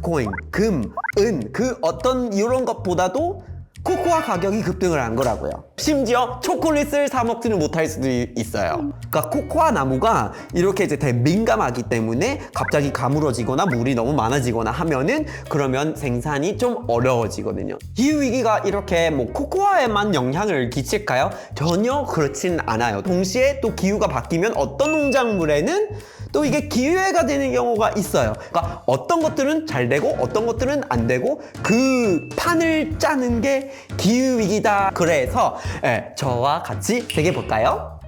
비트코인, 금, 은, 그 어떤 이런 것보다도 코코아 가격이 급등을 한 거라고요. 심지어 초콜릿을 사 먹지는 못할 수도 있어요. 그러니까 코코아 나무가 이렇게 이제 되게 민감하기 때문에 갑자기 가물어지거나 물이 너무 많아지거나 하면은 그러면 생산이 좀 어려워지거든요. 기후위기가 이렇게 뭐 코코아에만 영향을 끼칠까요? 전혀 그렇진 않아요. 동시에 또 기후가 바뀌면 어떤 농작물에는 또 이게 기회가 되는 경우가 있어요. 그러니까 어떤 것들은 잘 되고 어떤 것들은 안 되고 그 판을 짜는 게 기후위기다. 그래서 저와 같이 새겨볼까요?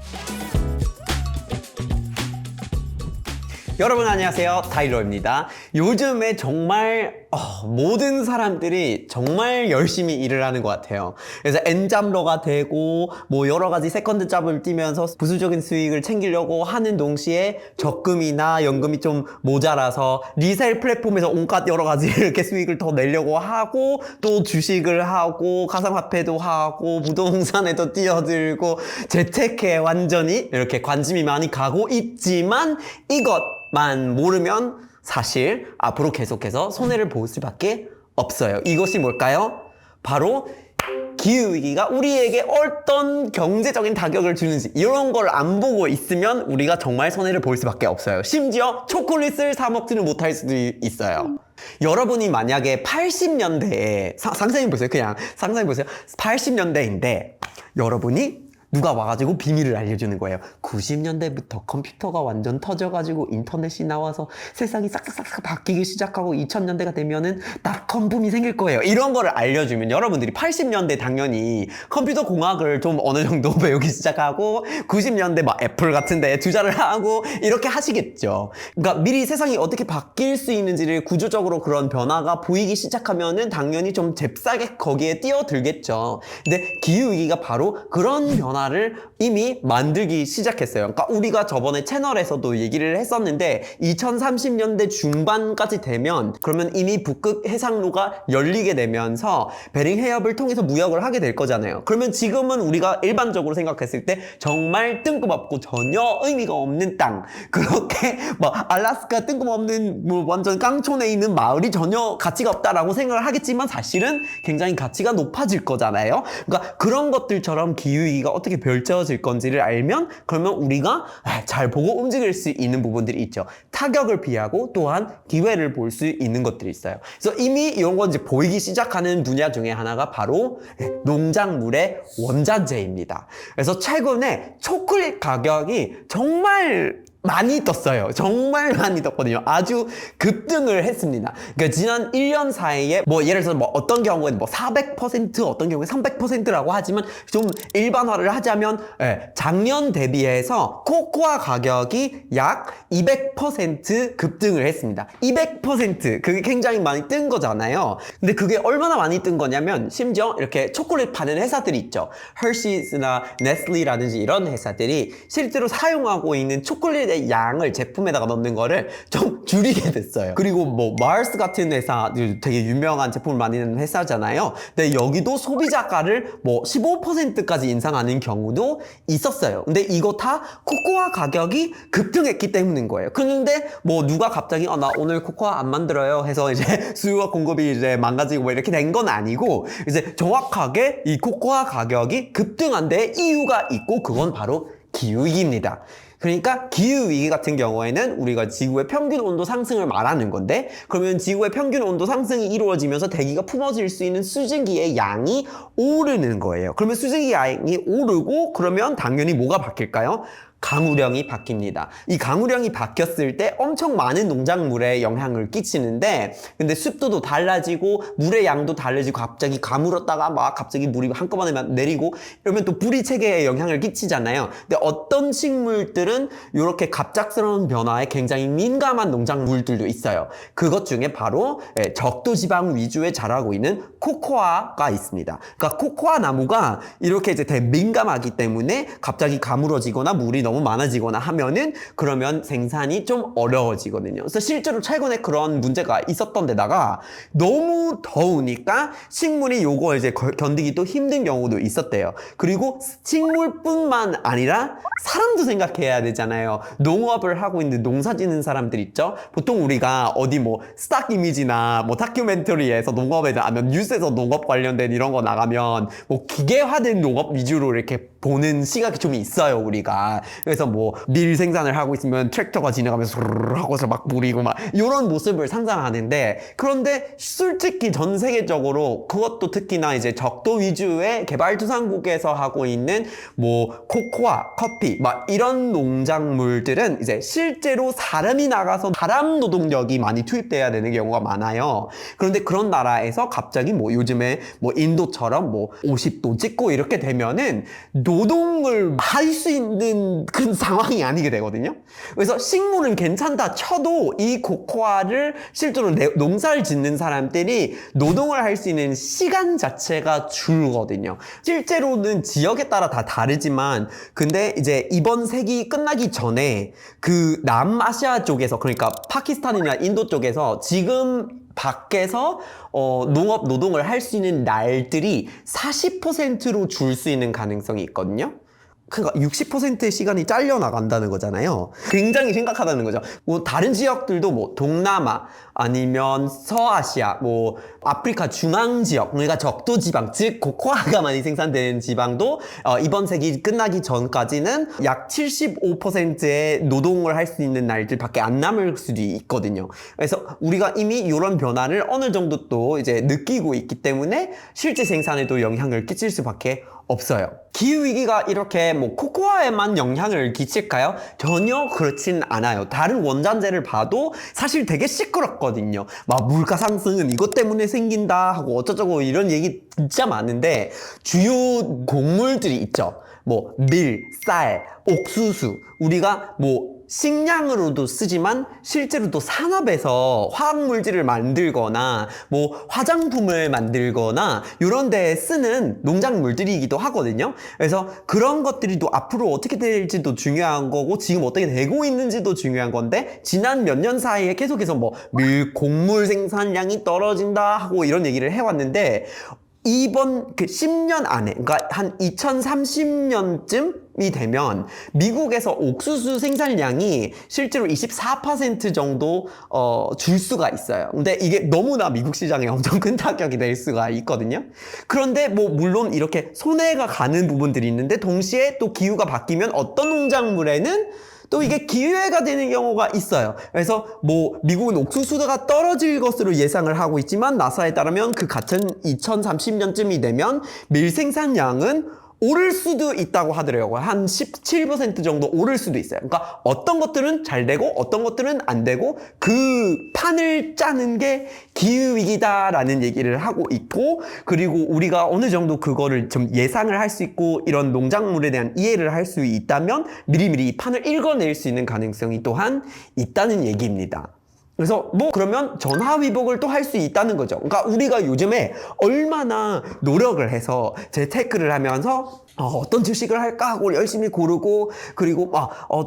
여러분 안녕하세요, 타이러입니다. 요즘에 정말 모든 사람들이 정말 열심히 일을 하는 것 같아요. 그래서 엔잡러가 되고 뭐 여러 가지 세컨드 잡을 뛰면서 부수적인 수익을 챙기려고 하는 동시에 적금이나 연금이 좀 모자라서 리셀 플랫폼에서 온갖 여러 가지 이렇게 수익을 더 내려고 하고 또 주식을 하고 가상화폐도 하고 부동산에도 뛰어들고 재테크에 완전히 이렇게 관심이 많이 가고 있지만 이것만 모르면 사실 앞으로 계속해서 손해를 볼 수밖에 없어요. 이것이 뭘까요? 바로 기후위기가 우리에게 어떤 경제적인 타격을 주는지 이런 걸 안 보고 있으면 우리가 정말 손해를 볼 수밖에 없어요. 심지어 초콜릿을 사 먹지는 못할 수도 있어요. 여러분이 만약에 80년대에 상상해보세요. 그냥 상상해보세요. 80년대인데 여러분이 누가 와가지고 비밀을 알려주는 거예요. 90년대부터 컴퓨터가 완전 터져가지고 인터넷이 나와서 세상이 싹싹싹 바뀌기 시작하고 2000년대가 되면은 닷컴 붐이 생길 거예요. 이런 거를 알려주면 여러분들이 80년대 당연히 컴퓨터 공학을 좀 어느 정도 배우기 시작하고 90년대 막 애플 같은 데 투자를 하고 이렇게 하시겠죠. 그러니까 미리 세상이 어떻게 바뀔 수 있는지를 구조적으로 그런 변화가 보이기 시작하면은 당연히 좀 잽싸게 거기에 뛰어들겠죠. 근데 기후위기가 바로 그런 변화를 이미 만들기 시작했어요. 그러니까 우리가 저번에 채널에서도 얘기를 했었는데 2030년대 중반까지 되면 그러면 이미 북극 해상로가 열리게 되면서 베링 해협을 통해서 무역을 하게 될 거잖아요. 그러면 지금은 우리가 일반적으로 생각했을 때 정말 뜬금없고 전혀 의미가 없는 땅, 그렇게 막 알라스카 뜬금없는 뭐 완전 깡촌에 있는 마을이 전혀 가치가 없다라고 생각을 하겠지만 사실은 굉장히 가치가 높아질 거잖아요. 그러니까 그런 것들처럼 기후위기가 어떻게 펼쳐질 건지를 알면 그러면 우리가 잘 보고 움직일 수 있는 부분들이 있죠. 타격을 피하고 또한 기회를 볼 수 있는 것들이 있어요. 그래서 이미 이런 건 이제 보이기 시작하는 분야 중에 하나가 바로 농작물의 원자재입니다. 그래서 최근에 초콜릿 가격이 정말 많이 떴어요. 정말 많이 떴거든요. 아주 급등을 했습니다. 그러니까 지난 1년 사이에 뭐 예를 들어서 뭐 어떤 경우에는 뭐 400% 어떤 경우에 300%라고 하지만 좀 일반화를 하자면 작년 대비해서 코코아 가격이 약 200% 급등을 했습니다. 200% 그게 굉장히 많이 뜬 거잖아요. 근데 그게 얼마나 많이 뜬 거냐면 심지어 이렇게 초콜릿 파는 회사들이 있죠. 허쉬스나 네슬리라든지 이런 회사들이 실제로 사용하고 있는 초콜릿의 양을 제품에다가 넣는 거를 좀 줄이게 됐어요. 그리고 뭐 마르스 같은 회사 되게 유명한 제품을 많이 내는 회사잖아요. 근데 여기도 소비자가를 뭐 15%까지 인상하는 경우도 있었어요. 근데 이거 다 코코아 가격이 급등했기 때문인 거예요. 그런데 뭐 누가 갑자기 나 오늘 코코아 안 만들어요 해서 이제 수요와 공급이 이제 망가지고 뭐 이렇게 된 건 아니고 이제 정확하게 이 코코아 가격이 급등한 데 이유가 있고 그건 바로 기후위기입니다. 그러니까 기후위기 같은 경우에는 우리가 지구의 평균 온도 상승을 말하는 건데 그러면 지구의 평균 온도 상승이 이루어지면서 대기가 품어질 수 있는 수증기의 양이 오르는 거예요. 그러면 수증기 양이 오르고 그러면 당연히 뭐가 바뀔까요? 강우량이 바뀝니다. 이 강우량이 바뀌었을 때 엄청 많은 농작물에 영향을 끼치는데 근데 습도도 달라지고 물의 양도 달라지고 갑자기 가물었다가 막 갑자기 물이 한꺼번에 내리고 이러면 또 뿌리 체계에 영향을 끼치잖아요. 근데 어떤 식물들은 이렇게 갑작스러운 변화에 굉장히 민감한 농작물들도 있어요. 그것 중에 바로 적도지방 위주에 자라고 있는 코코아가 있습니다. 그러니까 코코아 나무가 이렇게 이제 되게 민감하기 때문에 갑자기 가물어지거나 물이 너무 너무 많아지거나 하면은 그러면 생산이 좀 어려워지거든요. 그래서 실제로 최근에 그런 문제가 있었던 데다가 너무 더우니까 식물이 요거 이제 견디기도 힘든 경우도 있었대요. 그리고 식물뿐만 아니라 사람도 생각해야 되잖아요. 농업을 하고 있는 농사 짓는 사람들 있죠? 보통 우리가 어디 뭐 스탁 이미지나 뭐 다큐멘터리에서 농업에 나가면 뉴스에서 농업 관련된 이런 거 나가면 뭐 기계화된 농업 위주로 이렇게 보는 시각이 좀 있어요, 우리가. 그래서 뭐 밀 생산을 하고 있으면 트랙터가 지나가면서 하고서 막 뿌리고 막 이런 모습을 상상하는데, 그런데 솔직히 전 세계적으로 그것도 특히나 이제 적도 위주의 개발도상국에서 하고 있는 뭐 코코아, 커피 막 이런 농작물들은 이제 실제로 사람이 나가서 사람 노동력이 많이 투입돼야 되는 경우가 많아요. 그런데 그런 나라에서 갑자기 뭐 요즘에 뭐 인도처럼 뭐 50도 찍고 이렇게 되면은 노동을 할 수 있는 그런 상황이 아니게 되거든요. 그래서 식물은 괜찮다 쳐도 이 코코아를 실제로 농사를 짓는 사람들이 노동을 할 수 있는 시간 자체가 줄거든요. 실제로는 지역에 따라 다 다르지만, 근데 이제 이번 세기 끝나기 전에 그 남아시아 쪽에서, 그러니까 파키스탄이나 인도 쪽에서 지금 밖에서 농업 노동을 할 수 있는 날들이 40%로 줄 수 있는 가능성이 있거든요. 그러니까 60%의 시간이 잘려나간다는 거잖아요. 굉장히 심각하다는 거죠. 뭐 다른 지역들도 뭐 동남아 아니면 서아시아, 뭐 아프리카 중앙 지역, 그러니까 적도 지방, 즉 코코아가 많이 생산되는 지방도 이번 세기 끝나기 전까지는 약 75%의 노동을 할 수 있는 날들밖에 안 남을 수도 있거든요. 그래서 우리가 이미 이런 변화를 어느 정도 또 이제 느끼고 있기 때문에 실제 생산에도 영향을 끼칠 수밖에 없어요. 기후위기가 이렇게 뭐 코코아에만 영향을 끼칠까요? 전혀 그렇진 않아요. 다른 원자재를 봐도 사실 되게 시끄럽거든요. 막 물가 상승은 이것 때문에 생긴다 하고 어쩌저쩌고 이런 얘기 진짜 많은데, 주요 곡물들이 있죠. 뭐 밀, 쌀, 옥수수, 우리가 뭐 식량으로도 쓰지만 실제로 또 산업에서 화학물질을 만들거나 뭐 화장품을 만들거나 이런 데에 쓰는 농작물들이기도 하거든요. 그래서 그런 것들이 또 앞으로 어떻게 될지도 중요한 거고, 지금 어떻게 되고 있는지도 중요한 건데, 지난 몇 년 사이에 계속해서 뭐 밀, 곡물 생산량이 떨어진다 하고 이런 얘기를 해왔는데, 이번 그 10년 안에, 그러니까 한 2030년쯤이 되면 미국에서 옥수수 생산량이 실제로 24% 정도 줄 수가 있어요. 근데 이게 너무나 미국 시장에 엄청 큰 타격이 될 수가 있거든요. 그런데 뭐 물론 이렇게 손해가 가는 부분들이 있는데, 동시에 또 기후가 바뀌면 어떤 농작물에는 또 이게 기회가 되는 경우가 있어요. 그래서 뭐 미국은 옥수수가 떨어질 것으로 예상을 하고 있지만, 나사에 따르면 그 같은 2030년쯤이 되면 밀 생산량은 오를 수도 있다고 하더라고요. 한 17% 정도 오를 수도 있어요. 그러니까 어떤 것들은 잘 되고 어떤 것들은 안 되고, 그 판을 짜는 게 기후위기다라는 얘기를 하고 있고, 그리고 우리가 어느 정도 그거를 좀 예상을 할 수 있고 이런 농작물에 대한 이해를 할 수 있다면 미리미리 이 판을 읽어낼 수 있는 가능성이 또한 있다는 얘기입니다. 그래서 뭐 그러면 전화위복을 또 할 수 있다는 거죠. 그러니까 우리가 요즘에 얼마나 노력을 해서 재테크를 하면서 어떤 주식을 할까 하고 열심히 고르고, 그리고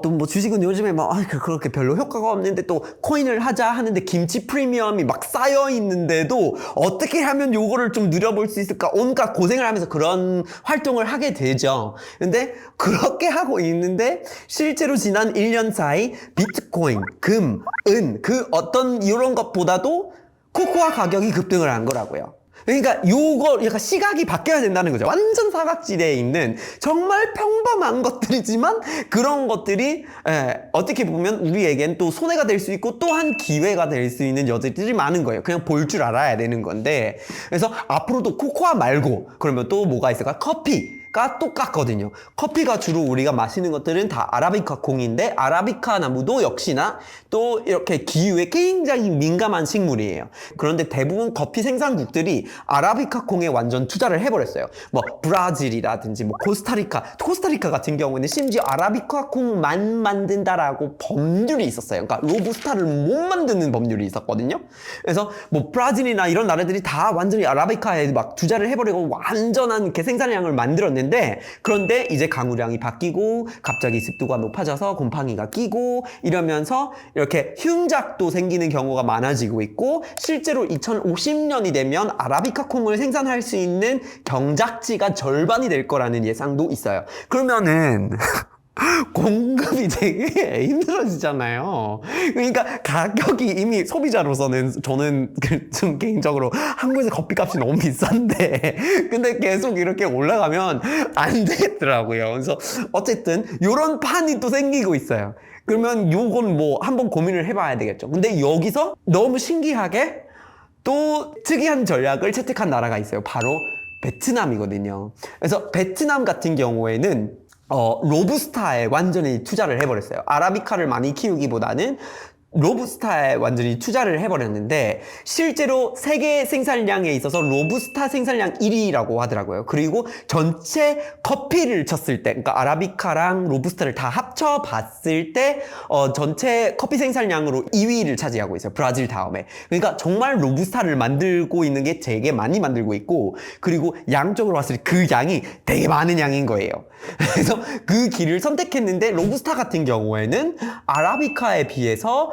또 뭐 주식은 요즘에 그렇게 별로 효과가 없는데 또 코인을 하자 하는데 김치 프리미엄이 막 쌓여 있는데도 어떻게 하면 요거를 좀 누려볼 수 있을까, 온갖 고생을 하면서 그런 활동을 하게 되죠. 근데 그렇게 하고 있는데 실제로 지난 1년 사이 비트코인, 금, 은, 그 어떤 이런 것보다도 코코아 가격이 급등을 한 거라고요. 그러니까 요거 약간 시각이 바뀌어야 된다는 거죠. 완전 사각지대에 있는 정말 평범한 것들이지만 그런 것들이 어떻게 보면 우리에겐 또 손해가 될 수 있고 또한 기회가 될 수 있는 여지들이 많은 거예요. 그냥 볼 줄 알아야 되는 건데, 그래서 앞으로도 코코아 말고 그러면 또 뭐가 있을까? 커피가 똑같거든요. 커피가 주로 우리가 마시는 것들은 다 아라비카 콩인데, 아라비카 나무도 역시나 또 이렇게 기후에 굉장히 민감한 식물이에요. 그런데 대부분 커피 생산국들이 아라비카 콩에 완전 투자를 해버렸어요. 뭐 브라질이라든지 뭐 코스타리카 같은 경우는 심지어 아라비카 콩만 만든다라고 법률이 있었어요. 그러니까 로부스타를 못 만드는 법률이 있었거든요. 그래서 뭐 브라질이나 이런 나라들이 다 완전히 아라비카에 막 투자를 해버리고 완전한 게 생산량을 만들어내 있는데, 그런데 이제 강우량이 바뀌고 갑자기 습도가 높아져서 곰팡이가 끼고 이러면서 이렇게 흉작도 생기는 경우가 많아지고 있고, 실제로 2050년이 되면 아라비카 콩을 생산할 수 있는 경작지가 절반이 될 거라는 예상도 있어요. 그러면은 공급이 되게 힘들어지잖아요. 그러니까 가격이 이미 소비자로서는 저는 좀 개인적으로 한국에서 커피값이 너무 비싼데 근데 계속 이렇게 올라가면 안 되더라고요. 그래서 어쨌든 이런 판이 또 생기고 있어요. 그러면 요건 뭐 한번 고민을 해봐야 되겠죠. 근데 여기서 너무 신기하게 또 특이한 전략을 채택한 나라가 있어요. 바로 베트남이거든요. 그래서 베트남 같은 경우에는 로부스타에 완전히 투자를 해버렸어요. 아라비카를 많이 키우기보다는 로부스타에 완전히 투자를 해버렸는데, 실제로 세계 생산량에 있어서 로부스타 생산량 1위라고 하더라고요. 그리고 전체 커피를 쳤을 때, 그러니까 아라비카랑 로부스타를 다 합쳐 봤을 때 전체 커피 생산량으로 2위를 차지하고 있어요. 브라질 다음에. 그러니까 정말 로부스타를 만들고 있는 게 되게 많이 만들고 있고, 그리고 양적으로 봤을 때 그 양이 되게 많은 양인 거예요. 그래서 그 길을 선택했는데, 로부스타 같은 경우에는 아라비카에 비해서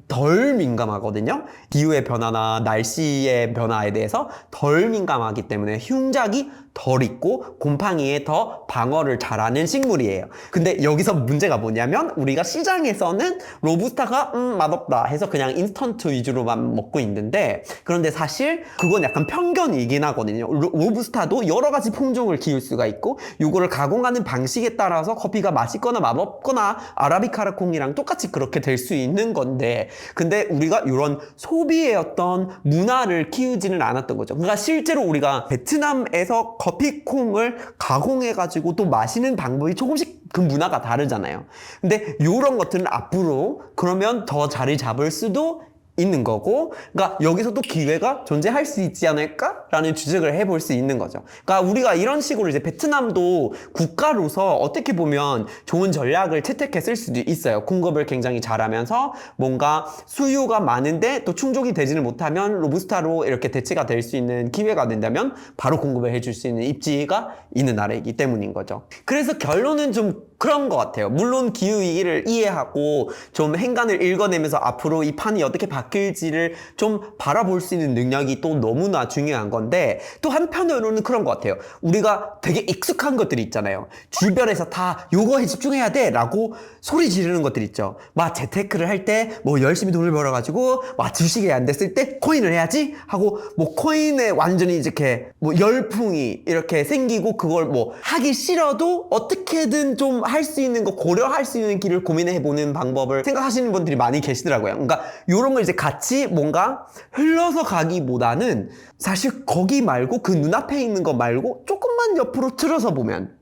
덜 민감하거든요. 기후의 변화나 날씨의 변화에 대해서 덜 민감하기 때문에 흉작이 덜 있고 곰팡이에 더 방어를 잘하는 식물이에요. 근데 여기서 문제가 뭐냐면, 우리가 시장에서는 로부스타가 맛없다 해서 그냥 인스턴트 위주로만 먹고 있는데, 그런데 사실 그건 약간 편견이긴 하거든요. 로부스타도 여러 가지 품종을 키울 수가 있고, 요거를 가공하는 방식에 따라서 커피가 맛있거나 맛없거나 아라비카라 콩이랑 똑같이 그렇게 될 수 있는 건데, 근데 우리가 이런 소비의 어떤 문화를 키우지는 않았던 거죠. 그러니까 실제로 우리가 베트남에서 커피콩을 가공해가지고 또 마시는 방법이 조금씩 그 문화가 다르잖아요. 근데 이런 것들은 앞으로 그러면 더 자리 잡을 수도 있는 거고, 그러니까 여기서도 기회가 존재할 수 있지 않을까라는 추측을 해볼 수 있는 거죠. 그러니까 우리가 이런 식으로 이제 베트남도 국가로서 어떻게 보면 좋은 전략을 채택했을 수도 있어요. 공급을 굉장히 잘하면서 뭔가 수요가 많은데 또 충족이 되지는 못하면 로부스타로 이렇게 대체가 될 수 있는 기회가 된다면 바로 공급을 해줄 수 있는 입지가 있는 나라이기 때문인 거죠. 그래서 결론은 좀 그런 것 같아요. 물론 기후위기를 이해하고 좀 행간을 읽어내면서 앞으로 이 판이 어떻게 바뀔지를 좀 바라볼 수 있는 능력이 또 너무나 중요한 건데, 또 한편으로는 그런 것 같아요. 우리가 되게 익숙한 것들이 있잖아요. 주변에서 다 요거에 집중해야 돼 라고 소리 지르는 것들 있죠. 막 재테크를 할 때 뭐 열심히 돈을 벌어가지고 막 주식이 안 됐을 때 코인을 해야지 하고, 뭐 코인에 완전히 이렇게 뭐 열풍이 이렇게 생기고, 그걸 뭐 하기 싫어도 어떻게든 좀 할 수 있는 거, 고려할 수 있는 길을 고민해보는 방법을 생각하시는 분들이 많이 계시더라고요. 그러니까 이런 걸 이제 같이 뭔가 흘러서 가기보다는 사실 거기 말고 그 눈앞에 있는 거 말고 조금만 옆으로 틀어서 보면,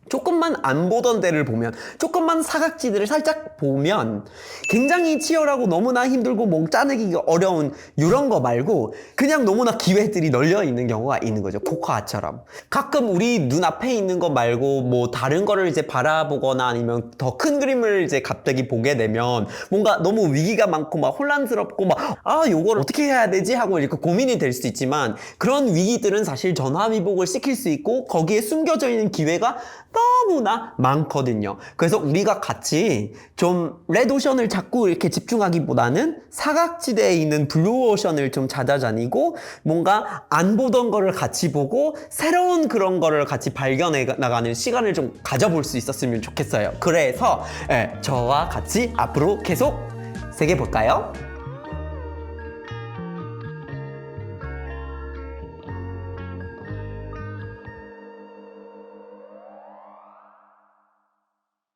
조금만 안 보던 데를 보면, 조금만 사각지대를 살짝 보면 굉장히 치열하고 너무나 힘들고 뭐 짜내기가 어려운 이런 거 말고 그냥 너무나 기회들이 널려 있는 경우가 있는 거죠. 코코아처럼. 가끔 우리 눈앞에 있는 거 말고 뭐 다른 거를 이제 바라보거나 아니면 더 큰 그림을 이제 갑자기 보게 되면 뭔가 너무 위기가 많고 막 혼란스럽고 막 요걸 어떻게 해야 되지 하고 이렇게 고민이 될 수 있지만, 그런 위기들은 사실 전화위복을 시킬 수 있고 거기에 숨겨져 있는 기회가 너무나 많거든요. 그래서 우리가 같이 좀 레드오션을 자꾸 이렇게 집중하기보다는 사각지대에 있는 블루오션을 좀 찾아다니고, 뭔가 안 보던 거를 같이 보고 새로운 그런 거를 같이 발견해 나가는 시간을 좀 가져볼 수 있었으면 좋겠어요. 그래서 저와 같이 앞으로 계속 새겨 볼까요?